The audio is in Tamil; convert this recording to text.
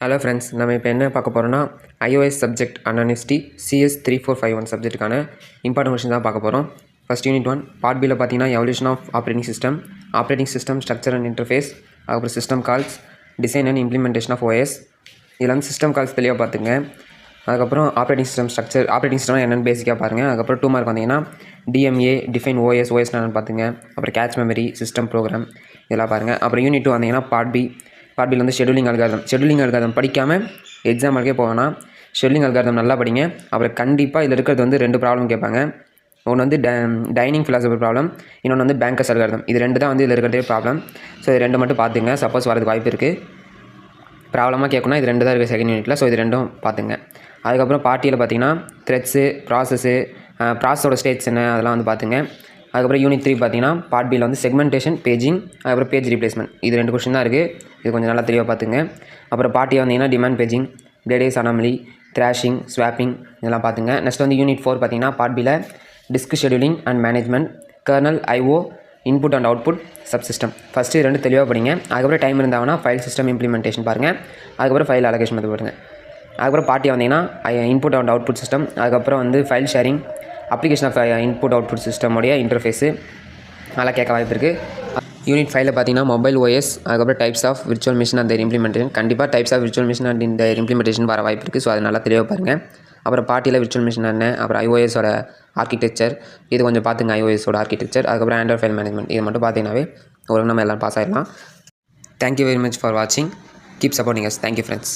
ஹலோ ஃப்ரெண்ட்ஸ், நம்ம இப்போ என்ன பார்க்க போகிறோம்னா iOS சப்ஜெக்ட் அனானிஸ்டி CS3451 சப்ஜெக்ட்டுக்கான இம்பார்ட்டன்ட் கொஸ்டின் தான் பார்க்க போகிறோம். ஃபஸ்ட் யூனிட் 1 பார்ட் பியில் பார்த்தீங்கன்னா evolution of operating system structure and interface, அதுக்கப்புறம் system calls, design and implementation of OS. இதில் வந்து சிஸ்டம் கால்ஸ் தெளிவாக பார்த்துங்க. அதுக்கப்புறம் ஆப்ரேட்டிங் சிஸ்டம் என்னென்னு பேசிக்காக பாருங்கள். அதுக்கப்புறம் 2 மார்க் வந்தீங்கன்னா DMA டிஃபைன் OS என்னென்னு பார்த்துங்க. அப்புறம் கேட்ச் மெமரி, சிஸ்டம் ப்ரோக்ராம் இதெல்லாம் பாருங்கள். அப்புறம் யூனிட் 2 வந்தீங்கன்னா பார்ட் பியில் வந்து ஷெடியூலிங் அல்காரிதம் படிக்காமல் எக்ஸாமுக்கே போவேன்னா ஷெடியூலிங் அல்காரிதம் நல்லா படிங்க. அப்புறம் கண்டிப்பாக இதில் இருக்கிறது வந்து 2 ப்ராப்ளம் கேட்பாங்க. ஒன்று வந்து டைனிங் ஃபிலாசபர் ப்ராப்ளம், இன்னொன்று வந்து பேங்கர்ஸ் அல்காரிதம். இது 2 தான் வந்து இதில் இருக்கிறதே ப்ராப்ளம். ஸோ இது 2 மட்டும் பார்த்துங்க. சப்போஸ் வரதுக்கு வாய்ப்பு இருக்குது. ப்ராப்ளமாக கேட்கணும்னா இது 2 தான் இருக்குது செகண்ட் யூனிட்டில். ஸோ இது 2ம் பார்த்துங்க. அதுக்கப்புறம் பார்ட்டியில் பார்த்தீங்கன்னா த்ரெட்ஸு, ப்ராசஸோட ஸ்டேட்ஸ் என்ன அதெல்லாம் வந்து பார்த்துங்க. அதுக்கப்புறம் யூனிட் 3 பார்த்தீங்கன்னா பார்ட் பியில் வந்து செக்மெண்டேஷன், பேஜிங், அதுக்கப்புறம் பேஜ் ரீப்ளேஸ்மெண்ட். இது 2 கொஸ்டின் தான் இருக்குது. இது கொஞ்சம் நல்லா தெளிவாக பார்த்துங்க. அப்புறம் பார்ட்டியை வந்தீங்கன்னா டிமாண்ட் பேஜிங், டேடேஸ் அனாமலி, த்ராஷிங், ஸ்வாப்பிங் இதெல்லாம் பார்த்துங்க. நெக்ஸ்ட் வந்து யூனிட் 4 பார்த்தீங்கன்னா பார்ட் பியில் disk scheduling and management, kernel, IO, input and output, subsystem. First 2 தெளிவாக படிங்க. அதுக்கப்புறம் டைம் இருந்தாங்கன்னா ஃபைல் சிஸ்டம் இம்ப்ளிமெண்டேஷன் பாருங்கள். அதுக்கப்புறம் ஃபைல் அலோகேஷன் மெத்தட் பாருங்கள். அதுக்கப்புறம் பார்ட்டியை வந்தீங்கன்னா இன்புட் அண்ட் அவுட்புட் சிஸ்டம், அதுக்கப்புறம் வந்து file sharing, application of input output சிஸ்டமுடைய இன்டர்ஃபேஸு அதெல்லாம் கேட்க வாய்ப்பு இருக்குது. யூனிட் 5 பார்த்தீங்கன்னா மொபைல் OS, அதுக்கப்புறம் types of virtual machine and their implementation. கண்டிப்பாக types of virtual machine and இந்த இம்ப்ளிமெண்டேஷன் வர வாய்ப்பு இருக்குது. ஸோ அது நல்லா தெளிவாக பாருங்கள். அப்புறம் பார்ட்டியில் விர்ச்சுவல் மிஷின் என்ன, அப்புறம் iOS-ஓட ஆர்கிடெக்சர் இது கொஞ்சம் பார்த்துங்க. iOS-ஓட ஆர்கிடெக்சர், அதுக்கப்புறம் ஆண்ட்ராய்ட் ஃபைல் மேனேஜ்மெண்ட் இது மட்டும் பார்த்தீங்கன்னாவே ஒரு நம்ம எல்லாம் பாஸ் ஆகிடலாம். தேங்க்யூ வெரி மச் ஃபார் வாட்சிங். Keep supporting us. Thank you friends.